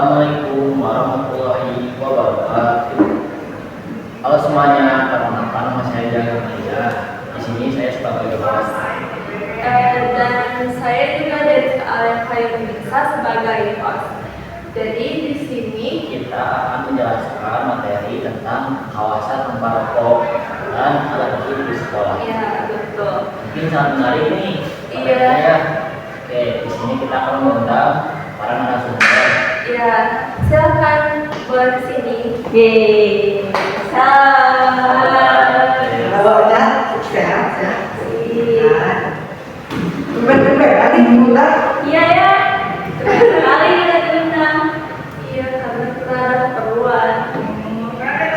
Assalamualaikum warahmatullahi wabarakatuh. Halo semuanya, perkenalkan nama saya Jaga Maria. Di sini saya sebagai host. Dan saya juga dari Alfa sebagai host. Jadi di sini Kita akan menjelaskan materi tentang kawasan tempat rokok dan alat musik di sekolah. ya betul. Mungkin sangat menarik nih Iya. materinya. Oke, di sini kita akan mengundang para narasumber. Ya, silakan buat sini. Yeay, Salam. sehat. Tumben-tumben tadi diundang. Iya ya. Sekali kita diundang. Iya, karena kita ada keperluan.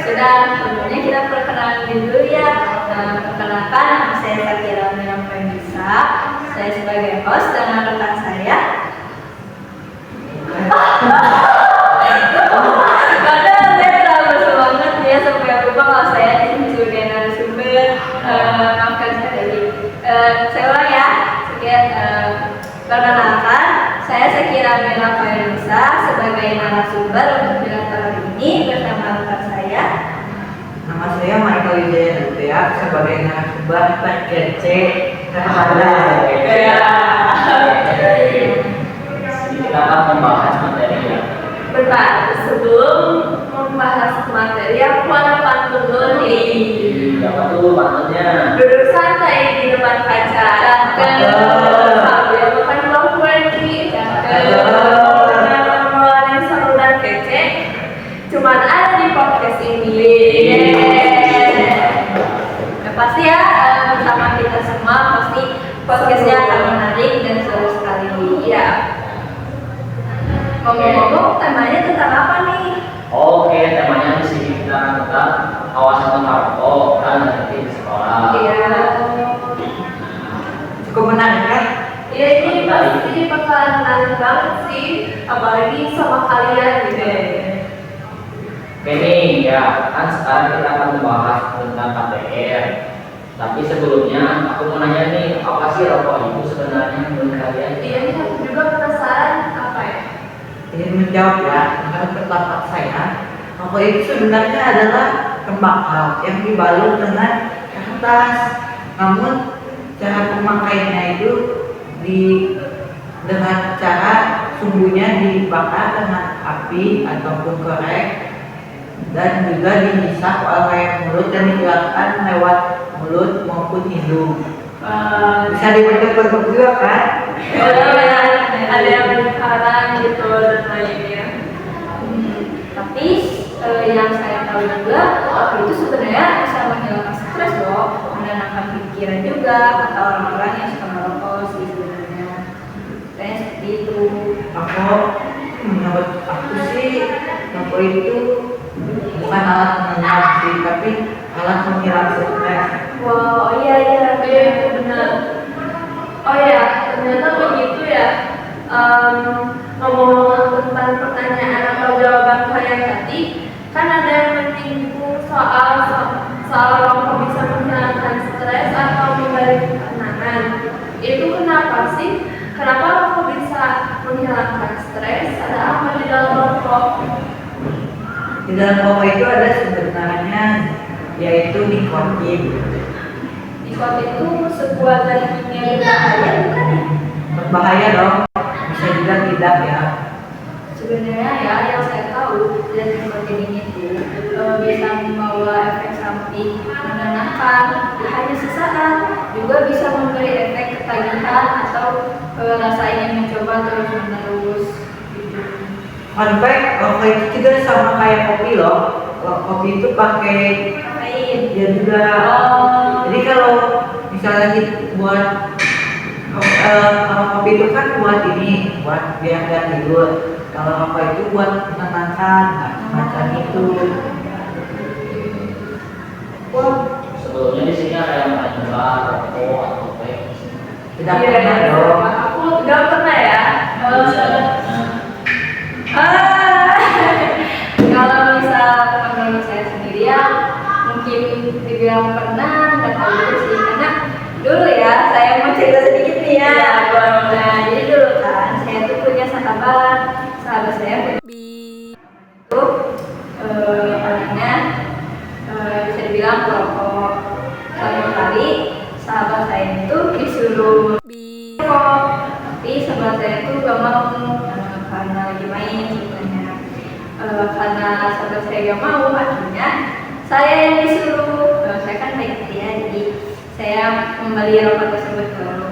Sudah, sebelumnya kita perkenalan dulu ya. Perkenalkan, nama saya Sakira Mirafenisa. Saya sebagai host dengan rekan saya. Padahal saya terlalu semangat ya sampai lupa kalau saya ini sebagai narasumber. Maafkan saya tadi. Saya ulang ya. Sekian. Perkenalkan, saya Sakira Mirafenisa sebagai narasumber untuk film tahun ini bersama rekan saya. Nama saya Michael Wijaya Dutya sebagai narasumber PGC Terhadap. Kita akan membahas materi ya. Bentar, sebelum membahas materi, aku ada pantun dulu nih. Siapa tuh pantunnya? Duduk santai di depan kaca. Sambil makan bawang lagi. Ngobrol yang seru dan kece. Cuman ada di podcast ini. Ya, pasti ya bersama kita semua pasti podcastnya akan menarik dan seru sekali. Ya. Ngomong-ngomong, temanya tentang apa nih? Oke, temanya di sini kita akan tentang kawasan tempat rokok dan nanti di sekolah. Iya. Cukup menarik kan? Iya, ini pasti bakalan menarik banget sih, apalagi sama kalian gitu. Oke nih, ya kan sekarang kita akan membahas tentang KPR. Tapi sebelumnya aku mau nanya nih, apa sih rokok itu sebenarnya menurut kalian? Iya, nih aku juga penasaran apa ya? Ingin menjawab ya, menurut pendapat saya, rokok itu sebenarnya adalah tembakau yang dibalut dengan kertas. Namun cara pemakaiannya itu dengan cara sumbunya dibakar dengan api ataupun korek dan juga dihisap oleh mulut dan dikeluarkan lewat mulut maupun hidung. Bisa dibentuk-bentuk juga kan? Ada yang lingkaran gitu dan lainnya. Tapi yang saya tahu juga rokok itu sebenarnya bisa menghilangkan stres loh, menenangkan pikiran juga kata orang-orang yang suka merokok sih sebenarnya. Kayaknya seperti itu. Menurut aku sih rokok itu bukan alat menenang sih, tapi alat menghilangkan stres. Wow, iya benar. Oh ya, ternyata begitu ya. Ngomong-ngomong tentang pertanyaan atau jawaban kalian tadi, kan ada yang menyinggung soal rokok bisa menghilangkan stres atau memberi ketenangan. Itu kenapa sih? Kenapa rokok bisa menghilangkan stres? Ada apa di dalam rokok? Di dalam rokok itu ada sebenarnya yaitu nikotin. Nikotin itu sebuah zat kimia berbahaya bukan ya? Berbahaya dong, bisa juga tidak ya. Sebenarnya ya yang saya tahu zat nikotin ini tuh bisa membawa efek samping menenangkan hanya sesaat, juga bisa memberi efek ketagihan atau rasa ingin mencoba terus menerus. Sampai rokok itu juga sama kayak kopi loh. Kopi itu pakai Kafein. dia juga. Jadi kalau misalnya kita buat kalau kopi itu kan buat biar nggak tidur. Kalau rokok itu buat menenangkan, macam itu. Wah, sebelumnya di sini ada yang pernah coba rokok atau vape? Tidak Iya, pernah dong. aku nggak pernah ya. Kalau misal menurut saya sendiri ya mungkin dibilang pernah, nggak tahu juga sih karena dulu ya saya mau cerita sedikit nih ya. Nah, jadi dulu kan saya tuh punya sahabat saya Karena sahabat saya gak mau, akhirnya saya yang disuruh. Saya kan baik hati ya, jadi saya membeli rokok tersebut dulu.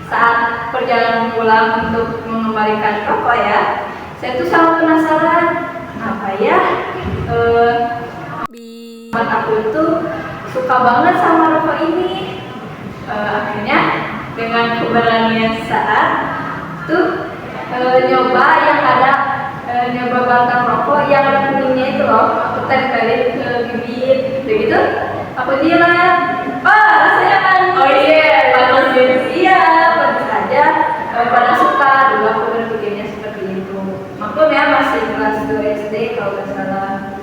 Saat perjalanan pulang untuk mengembalikan rokok ya, saya tuh sangat penasaran apa ya teman aku tuh suka banget sama rokok ini. Akhirnya dengan keberanian saat tuh nyoba yang ada nyoba batang rokok yang ada kuningnya itu loh, aku tempelin ke bibir, begitu aku bilang, rasanya kan, oh iya, panas ya, panas saja, pada suka. Dulu aku berpikirnya seperti itu. Maklum ya, masih kelas 2 SD kalau nggak salah.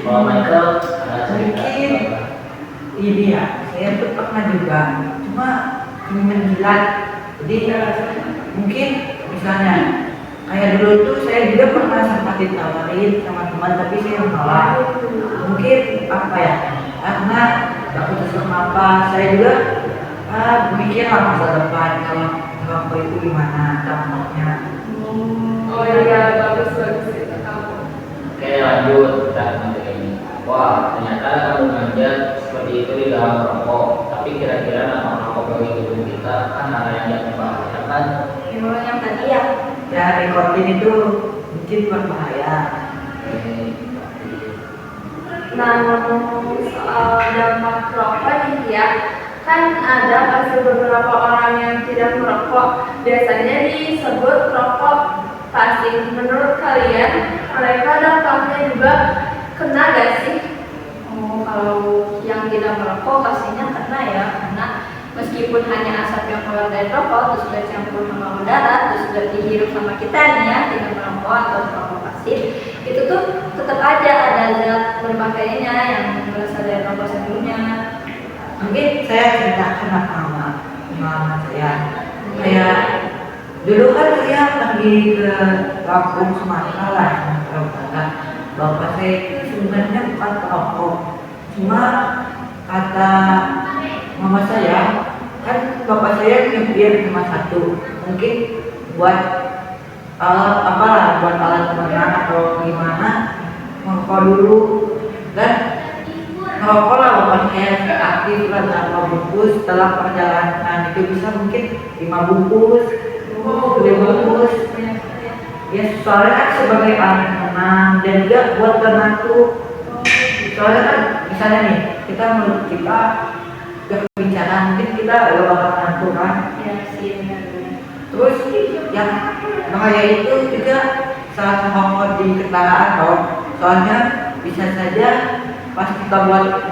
Kalau Michael ada cerita Mungkin ini ya, saya tuh pernah juga, cuma menjilat. Jadi mungkin misalnya kayak dulu tuh saya juga pernah sempat ditawarin sama teman, tapi saya menolak. Mungkin apa ya, karena aku terus apa, saya juga berpikir masa depan kalau rokok itu gimana dampaknya. Oh iya, bagus itu kamu. Oke, lanjut kita nanti ini. Wah, ternyata kamu ngajar seperti itu di dalam rokok. Tapi kira-kira nama rokok bagi tubuh kita kan ada yang tidak membahayakan. Yang tadi ya. Ya, nikotin itu mungkin berbahaya. Nah, ngomong soal dampak rokok nih ya, kan ada pasti beberapa orang yang tidak merokok, biasanya disebut rokok pasif. Menurut kalian, mereka dampaknya juga kena gak sih? Oh, kalau yang tidak merokok pastinya kena ya, karena meskipun hanya asap yang keluar dari rokok, terus bercampur sama udara, terus sudah dihirup sama kita nih ya, tidak merokok atau merokok pasif, itu tuh tetap aja ada zat berbahayanya yang berasal dari rokok sebelumnya. Mungkin saya ceritakan pengalaman saya. Kayak dulu kan saya pergi ke kampung Sumatera lah, Sumatera Utara. Bapak saya itu sebenarnya bukan perokok, cuma kata mama saya, kan bapak saya nyupir cuma satu, mungkin buat buat alat berenang atau gimana, merokok dulu. Dan merokok lah bapak saya aktif lah berapa bungkus. Setelah perjalanan itu bisa mungkin 5 bungkus, 2 bungkus. Ya soalnya kan sebagai alat menang dan juga buat berenang tuh. Soalnya kan misalnya nih, kita menurut kita berbicara mungkin kita gak bakal ngantuk kan. Ya sih, benar. Terus yang bahaya itu juga saat merokok di kendaraan loh. Soalnya bisa saja pas kita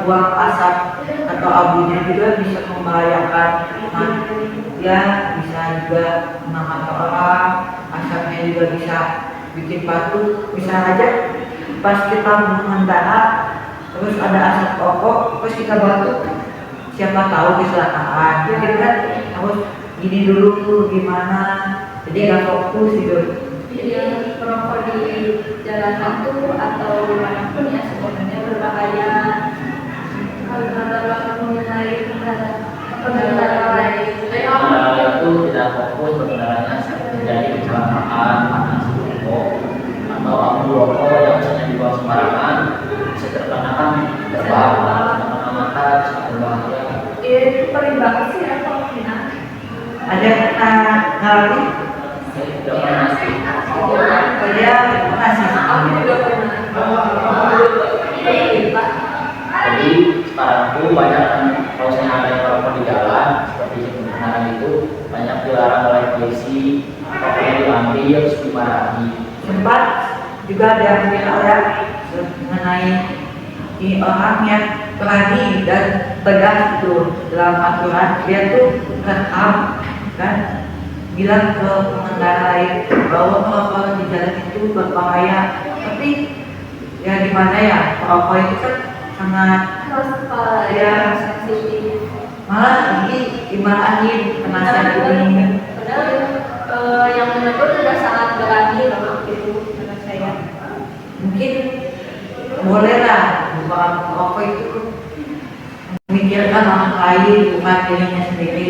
buang asap atau abunya juga bisa membahayakan. Nah, ya bisa juga menampak orang, asapnya juga bisa bikin batuk. Bisa aja pas kita mengendara terus ada asap rokok terus kita batuk, siapa tahu kecelakaan. Jadi kan harus gini dulu gimana, jadi nggak fokus gitu. Jadi merokok di jalanan tuh atau dimanapun ya sebenarnya berbahaya. Kalau ada mengenai pengendara lain, Pengendara itu tidak fokus berkendaranya terjadi kecelakaan karena rokok atau abu rokok yang hanya dibuang sembarangan bisa terkena terbang, mata bisa berbahaya. itu paling bagus sih ya kalau kena. Ada yang pernah ngalamin? Saya tidak pernah sih. Saya pernah sih. Aku juga pernah. Jadi sekarang tuh banyak kan kalau saya ada yang merokok di jalan seperti yang pengendara itu banyak dilarang oleh polisi, rokoknya diambil terus dimarahi. Sempat juga ada yang viral ya mengenai ini orang yang berani dan tegas itu dalam aturan, dia tuh rekam kan, bilang ke pengendara lain bahwa merokok di jalan itu berbahaya. Tapi ya gimana ya, merokok itu kan sangat Ya, sensitif. malah lagi dimarahin penasihat ini. Padahal yang menegur sudah sangat berani loh itu menurut saya. Mungkin boleh lah bahwa merokok itu memikirkan orang lain bukan dirinya sendiri.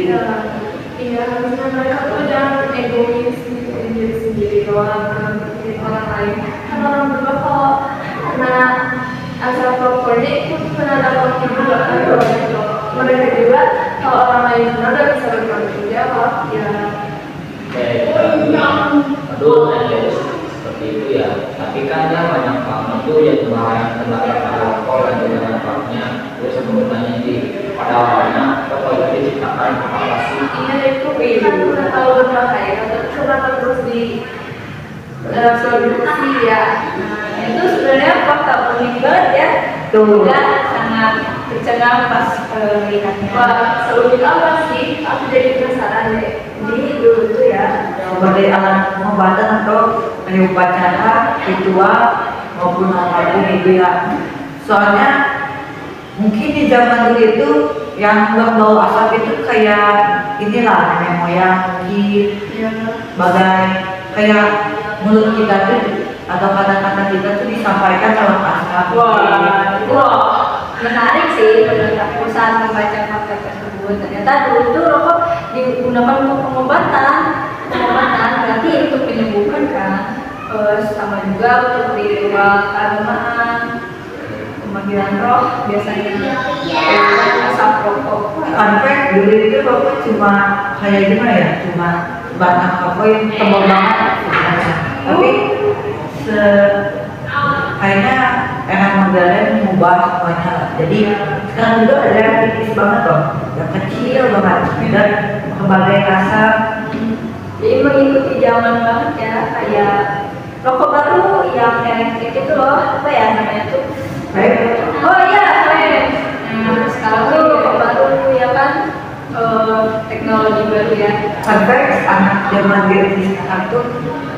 Iya, harusnya mereka tuh jangan egois, mikirin diri sendiri doang, mikirin orang lain. Kan orang juga kalau kena asap rokok ini pernah dapat juga gitu. Mereka juga kalau orang lain udah bisa bertanggung jawab ya. Aduh, seperti itu ya. Tapi kan ya banyak banget tuh yang bahan tembakau alkohol dan juga manfaatnya. Terus sebenarnya di pada awalnya rokok itu diciptakan apa sih? Iya itu kan udah tahu berbahaya, tapi kenapa terus di produksi ya. Nah, itu sebenarnya fakta unik banget ya. Tuh. Dan sangat tercengang pas melihatnya. Wah, seunik apa sih? Aku jadi penasaran deh. Jadi dulu tuh ya, Sebagai alat pengobatan atau upacara ritual maupun apapun itu ya. Soalnya mungkin di zaman dulu itu yang bau asap itu kayak inilah nenek moyang mungkin ya bagai kayak mulut kita tuh atau kata-kata kita tuh disampaikan lewat asap. wah, menarik sih menurut aku saat membaca fakta tersebut. Ternyata dulu tuh rokok digunakan untuk pengobatan berarti untuk menyembuhkan kan. Sama juga untuk ritual keagamaan, pemanggilan roh biasanya asap rokok. Fun fact, dulu itu rokok cuma kayak gimana ya, cuma batang rokok yang tebal banget sebenarnya. Tapi kayaknya era modern mengubah semuanya. Jadi sekarang juga ada yang tipis banget loh, yang kecil banget dan berbagai rasa. Jadi mengikuti zaman banget ya, kayak rokok baru yang elektrik itu loh, apa ya namanya tuh? Oh iya, keren. Nah, sekarang tuh rokok baru ya kan, teknologi baru ya. Fun fact, anak zaman di sekarang tuh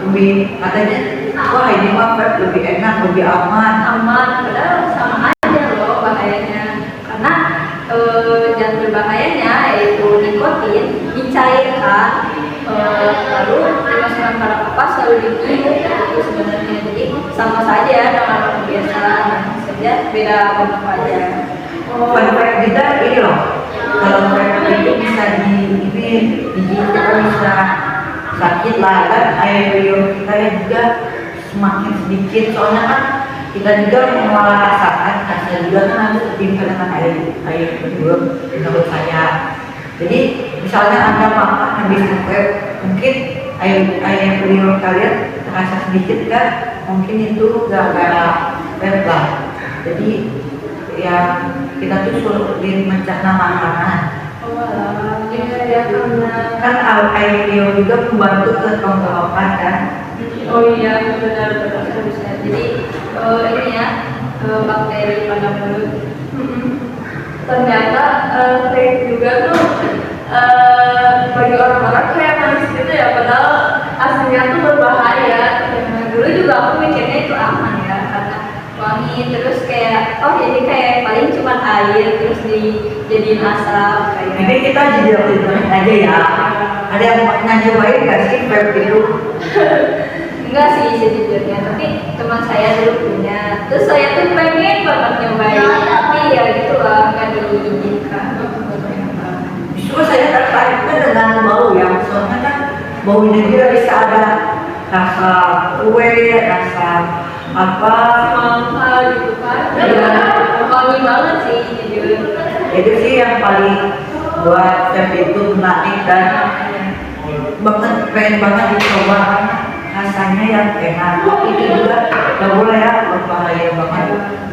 lebih katanya, wah ini mah vape lebih enak, lebih aman. Aman, padahal sama aja loh bahayanya. Karena zat berbahayanya yaitu nikotin dicairkan, lalu dimasukkan pada kapas lalu ditiup itu sebenarnya. Jadi sama saja dengan rokok biasa, saja beda bentuk aja. Fun fact kita ini loh, kalau vape itu bisa kita bisa sakit lah kan, air liur kita ya juga semakin sedikit, soalnya kan kita juga mengelola rasa juga kan ada tertimpa dengan air liur menurut saya. Jadi misalnya Anda makan habis vape, mungkin air liur kalian terasa sedikit kan, mungkin itu gara-gara vape lah. Jadi ya kita tuh sulit mencerna makanan. Ya karena Kan air liur juga membantu ke tenggorokan kan. oh iya benar harusnya. Jadi ini ya bakteri pada mulut. Ternyata vape juga tuh bagi orang-orang kayak manis gitu ya, padahal aslinya tuh berbahaya. Nah, dulu juga aku mikirnya itu aman ya karena wangi, terus kayak oh ini kayak paling cuma air terus dijadiin asap kayak. Ini kita jadi aja ya. Ada yang pernah cobain nggak sih vape itu? Enggak sih sejujurnya, tapi teman saya dulu punya. Terus saya tuh pengen banget nyobain, tapi ya gitulah nggak diizinkan. Justru saya tertarik kan dengan bau ya, soalnya kan baunya juga bisa ada rasa kue, rasa apa. Semangka gitu kan. Iya. Wangi banget sih jujur. Itu sih yang paling buat vape itu menarik dan pengen banget dicoba karena rasanya yang enak. Itu juga nggak boleh ya, berbahaya banget.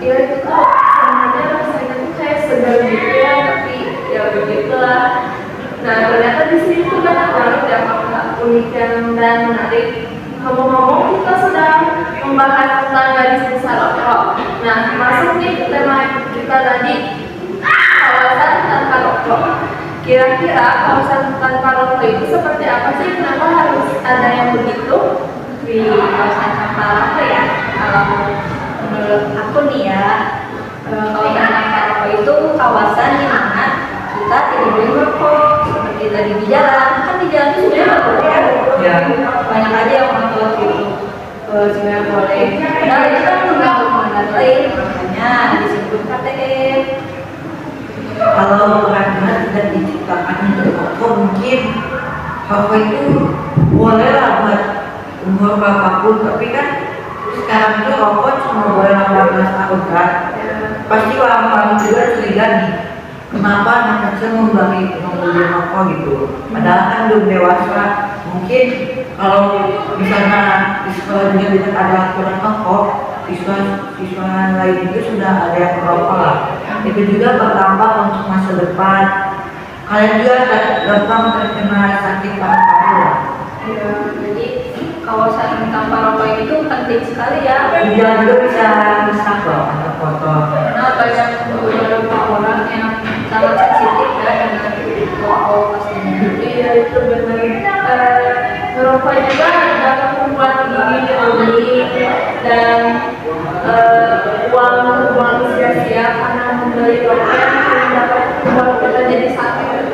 Iya itu tuh sebenarnya rasanya tuh kayak segar gitu ya, tapi ya begitulah. Nah ternyata di sini tuh banyak banget ya fakta unik dan menarik. Ngomong-ngomong kita sedang membahas tentang garis besar rokok. Nah masuk nih ke tema kita tadi, kawasan tanpa rokok. Kira-kira kawasan tanpa rokok itu seperti apa sih? Kenapa harus ada yang begitu di kawasan tanpa rokok ya? Kalau menurut aku nih ya, kawasan tanpa rokok itu kawasan di mana kita tidak boleh merokok. Seperti tadi di jalan, kan di jalan itu sebenarnya nggak boleh ya. Banyak aja yang ngotot gitu. Sebenarnya boleh. Padahal itu kan mengganggu pengendara lain, makanya disebut KTM. Kalau benar-benar tidak diciptakan untuk rokok, mungkin rokok itu boleh lah buat umur berapapun, tapi kan sekarang itu rokok cuma boleh 18 tahun kan. Pasti orang-orang juga curiga nih, kenapa anak kecil membeli rokok gitu. Padahal kan belum dewasa. Mungkin kalau misalnya di sekolah juga tidak ada aturan rokok, siswa lain itu sudah ada yang merokok lah. Itu juga berdampak untuk masa depan. Kalian juga gampang terkena sakit paru-paru lah. Ya, jadi kawasan tanpa rokok itu penting sekali ya. Ginjal juga bisa rusak loh atau kotor. Karena banyak beberapa orang yang sangat sensitif ya dengan rokok pastinya. Iya itu benar. Merokok juga dapat membuat gigi rugi dan uang sia-sia karena membeli rokok yang dapat membuat kita jadi sakit.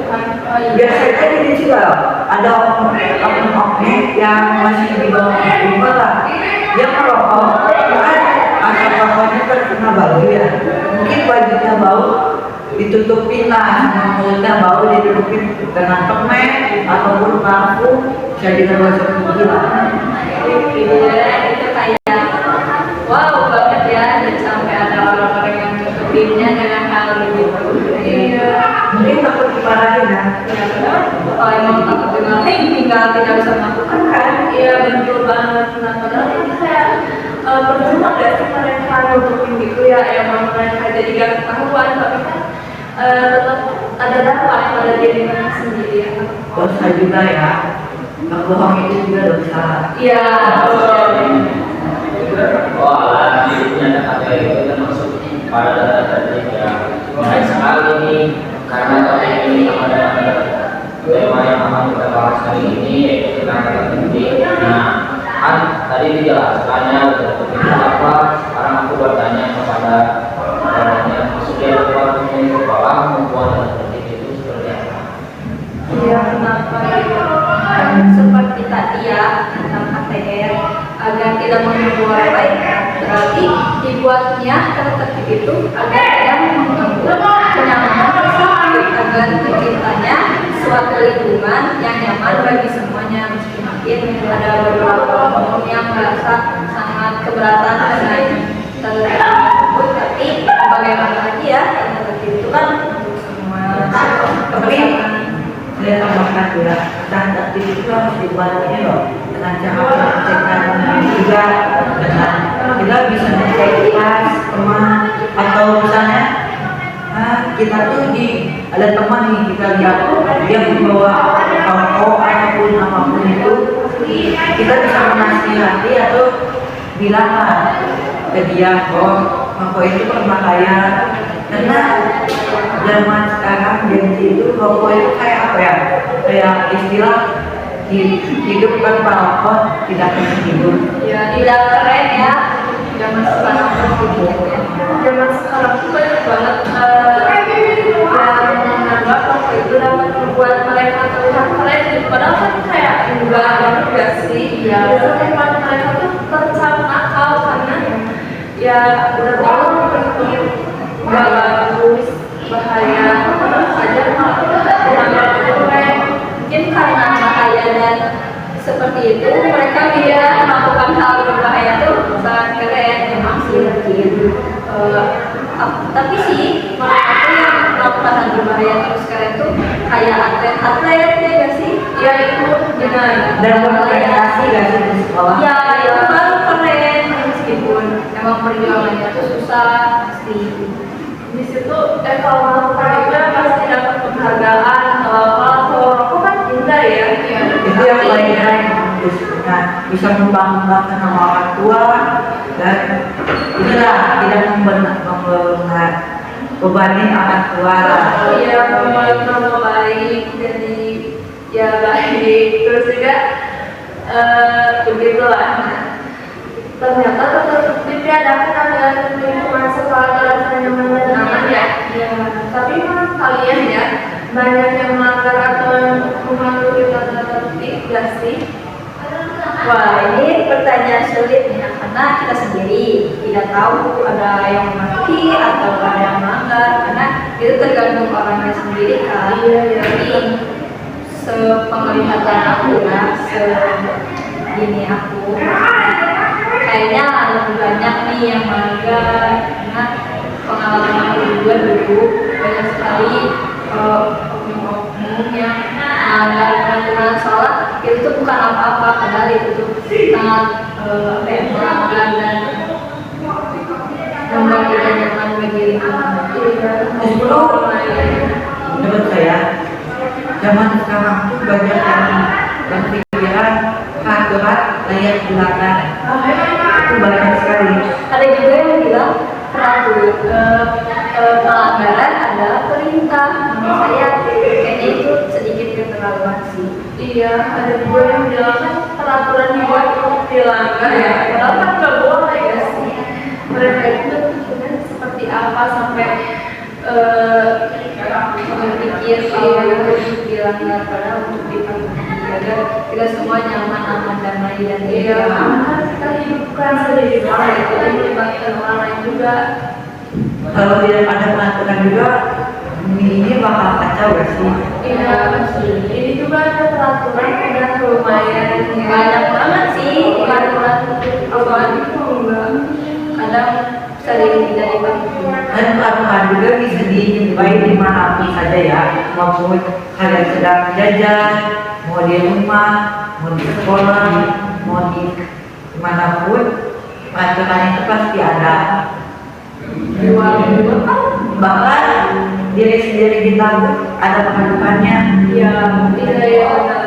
Biasanya ini juga ada oknum-oknum yang masih di bawah umur lah. Dia merokok, kan asap rokoknya terkena bau ya. Mungkin bajunya bau, ditutupin lah, sama mulutnya bau ditutupin dengan permen ataupun parfum, bisa juga gosok gigi lah. Itu kayak wow banget ya, dan sampai ada orang-orang yang tutupinnya dengan hal begitu. Iya. Mungkin takut dimarahin ya. Kalau emang takut dimarahin, tinggal tidak bisa melakukan kan? Iya betul banget. Nah padahal itu kayak percuma gak sih mereka nutupin gitu ya, emang mereka jadi gak ketahuan, tapi kan tetap ada dampak pada diri mereka sendiri ya. Dosa juga ya. Bohong itu juga dosa. Iya. Oh alah, punya kata itu termasuk pada data-data yang menarik sekali nih, karena topik ini ada tema yang akan kita bahas kali ini yaitu tentang kata penting. Nah, kan tadi dijelaskannya udah topiknya apa. Sekarang aku bertanya kepada orangnya, sudah keluar ke bawah membuat kata penting itu seperti apa? Iya kenapa gitu? Seperti tadi ya tentang KTR agar tidak mengganggu orang lain, berarti dibuatnya kata tertib itu agar tidak mengganggu kenyamanan bersama, agar terciptanya suatu lingkungan yang nyaman bagi semuanya. Meski mungkin ada beberapa orang yang merasa sangat keberatan dengan tertib tersebut, tapi bagaimana lagi ya, tertib itu kan untuk semua. Tapi saya tambahkan juga, tanda tertib itu harus dibuat ini loh, dengan cara mengecekkan juga, dengan kita bisa ngecek kelas teman, atau misalnya kita tuh ada teman nih, kita lihat dia membawa rokok ataupun apapun itu, kita bisa menasihati atau bilang ke dia, oh rokok itu berbahaya. Karena zaman sekarang Gen Z itu rokok itu kayak apa ya? Kayak istilah hidup tanpa rokok tidak bisa hidup. Ya tidak keren ya zaman sekarang begitu. Zaman sekarang tuh banyak banget yang menganggap rokok itu dapat membuat mereka terlihat keren. Padahal kan kayak enggak banget gak sih? Ya membuat mereka tuh tercap nakal karena ya udah tahu itu nggak bagus, bahaya, terus aja malah menganggap itu keren. Mungkin karena bahaya dan seperti itu mereka bisa melakukan hal berbahaya itu sangat keren memang sih mungkin. Tapi sih mereka tuh yang melakukan hal berbahaya terus keren tuh kayak atlet ya gak sih? Ya itu dengan Dan berprestasi gak sih di sekolah? ya itu baru keren, meskipun emang perjuangannya tuh susah pasti. Di situ kalau melakukan itu pasti dapat penghargaan atau apa. Kalau rokok kan indah ya. Itu yang paling keren. Bisa membanggakan nama orang tua dan itulah tidak membebani orang tua. Iya, membuat nama baik, jadi ya baik. Terus juga begitulah. Ternyata tetap diadakan agar lingkungan sekolah terasa nyaman dan aman ya. Tapi menurut kalian ya, banyak yang melanggar atau mematuhi tata tertib gak sih? Wah, ini pertanyaan sulit ya, karena kita sendiri tidak tahu ada yang mematuhi atau ada yang melanggar, karena itu tergantung orangnya sendiri kan. Jadi sepenglihatan aku ya, segini aku, kayaknya lebih banyak nih yang melanggar karena pengalaman aku juga dulu banyak sekali oknum-oknum yang melanggar peraturan sholat. Itu tuh bukan apa-apa, padahal itu tuh sangat melanggar dan membuat kita nyaman bagi lingkungan. Justru menurut saya zaman sekarang tuh banyak yang berpikiran peraturan layak dilakukan. Itu banyak sekali. Ada juga yang bilang pelanggaran adalah perintah. Menurut saya kayaknya itu sedikit keterlaluan sih. Iya, ada juga yang bilang kan peraturan dibuat untuk dilanggar ya. Padahal kan nggak boleh ya sih. Mereka itu berpikirnya seperti apa sampai Berpikir untuk dilanggar padahal untuk dipatuhi agar kita semua nyaman, aman, damai dan iya, kan kita hidupkan sendiri orang itu dan melibatkan orang lain juga. Kalau tidak ada peraturan juga, ini bakal kacau gak sih? Iya, ini juga ada peraturan udah lumayan banyak banget sih peraturan apaan itu enggak. kadang sering tidak dipatuhi. Dan peraturan juga bisa dijumpai di mana pun saja ya, maupun kalian sedang jajan, mau di rumah, mau di sekolah, mau di dimanapun, peraturan itu pasti ada. Bahkan diri sendiri kita pun ada peraturannya. Iya, iya benar.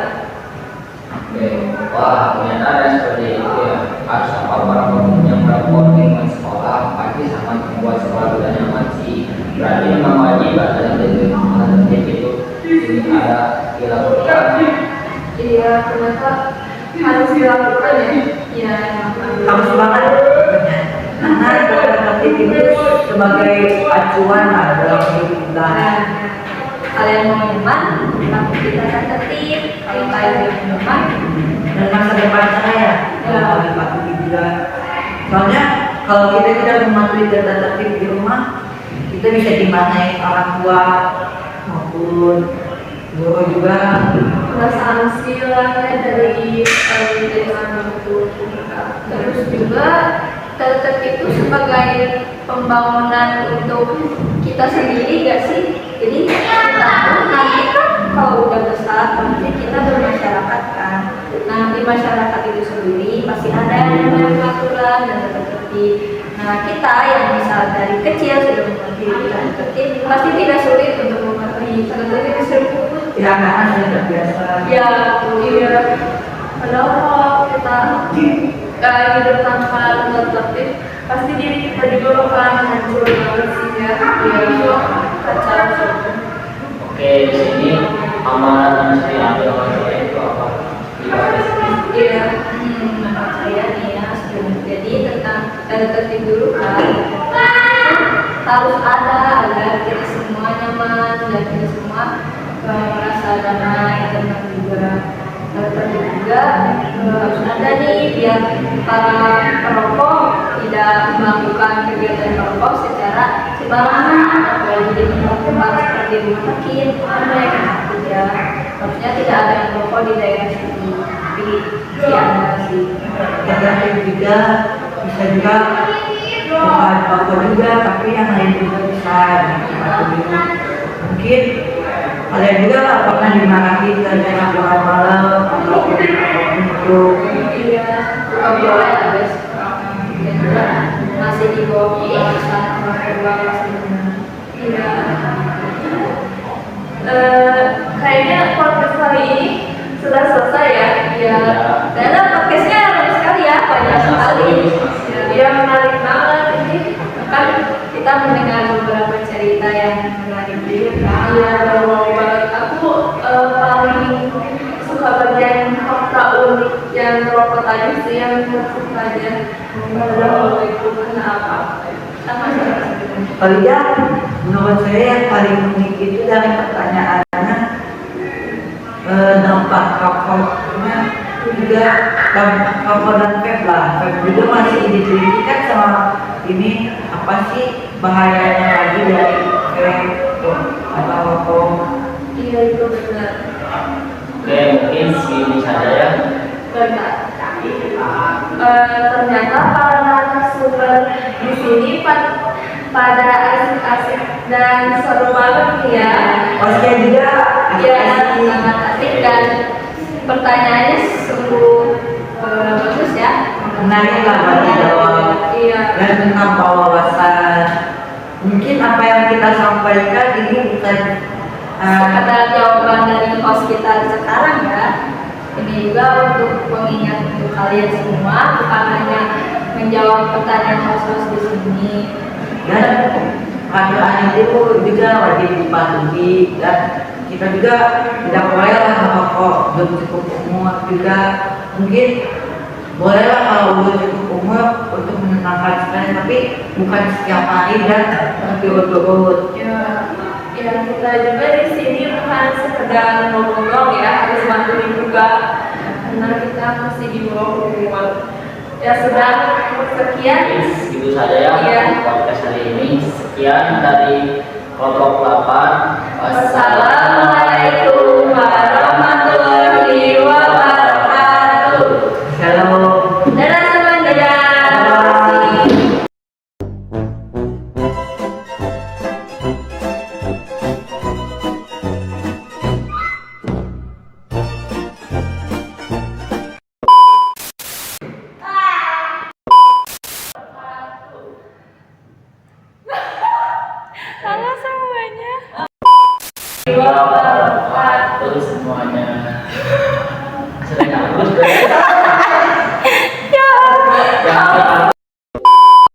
Oke, wah ternyata ada seperti itu ya. Harus apa para pengunjung yang melakukan lingkungan sekolah pasti sangat membuat sekolah tidak nyaman sih. Berarti memang wajib ada tertib itu ini ada dilakukan. Iya, ternyata harus dilakukan ya. Iya, Harus banget karena tertib itu sebagai acuan dalam hidup kita. Kalian mau nyaman, tapi kita akan tertib. Kalau kalian mau nyaman, Dan masa depan saya kalau dipatuhi juga. Soalnya kalau kita tidak mematuhi tata tertib di rumah, kita bisa dimarahi orang tua maupun guru juga. kena sanksi lah ya dari orang tua kita. terus juga tertib itu sebagai pembangunan untuk kita sendiri gak sih? Jadi kita tuh nanti kan kalau udah besar pasti kita bermasyarakat kan. Nah di masyarakat itu sendiri pasti ada yang namanya peraturan dan tertib. Nah kita yang misal dari kecil sudah mengerti dan tertib pasti tidak sulit untuk mematuhi tertib tersebut. Ya karena sudah terbiasa. Ya, Iya, padahal kalau kita hidup tanpa tertib, pasti diri kita juga akan hancur banget sih ya. Iya, kacau. Oke, di sini amanat yang mesti diambil oleh saya itu apa? Iya, menurut saya nih ya, jadi tentang tertib dulu kan harus ada agar kita semua nyaman dan kita semua merasa damai, tenang juga. Tertib juga harus ada nih biar para perokok tidak melakukan kegiatan merokok secara sembarangan, apalagi di tempat-tempat seperti rumah sakit, mereka ya harusnya tidak ada yang merokok di daerah sini, tapi ada sih. Tertib juga bisa juga bukan apa juga, tapi yang lain juga bisa dipatuhi. Mungkin kalian juga pernah dimarahi karena pulang malam atau apapun itu. Iya, kalau boleh ada dan juga masih di bawah pengawasan orang tua pasti benar. iya. Kayaknya podcast kali ini sudah selesai ya. Iya, dan podcastnya menarik sekali ya, banyak sekali. Iya, menarik banget ini. Kan kita mendengar beberapa cerita yang menarik juga. Iya, mau banget. Aku paling suka bagian fakta unik yang rokok tadi sih, yang suka aja. Padahal itu kenapa? Sama-sama. Kalian menurut saya yang paling unik itu dari pertanyaannya dampak rokoknya juga dampak rokok dan vape lah. Vape juga masih ditelitikan sama ini apa sih bahayanya lagi dari vape atau rokok. Iya, itu benar. Oke, mungkin segini saja ya. Benar. ternyata para narasumber di sini pada asik-asik dan seru banget nih ya. Oke juga. Ya, sangat asik dan pertanyaannya sungguh bagus ya. Menarik lah buat dijawab. Iya. Dan menambah wawasan. Mungkin apa yang kita sampaikan ini bukan Sekedar jawaban dari host kita sekarang ya. Ini juga untuk pengingat untuk kalian semua, bukan hanya menjawab pertanyaan host-host di sini. dan peraturan itu juga wajib dipatuhi dan kita juga tidak bolehlah merokok belum cukup umur juga. Mungkin bolehlah kalau belum cukup umur untuk menenangkan stres, tapi bukan setiap hari dan berturut-turut. Ya, kita juga di sini bukan sekedar ngomong-ngomong ya, harus bantuin juga karena kita masih di bawah umur. Ya sudah, sekian. Gitu saja ya Iya. podcast hari ini. Sekian dari kelompok 8. Wassalamualaikum warahmatullahi wabarakatuh. Shalom. Dadah teman, dadah. Halo semuanya. Wabarakatuh.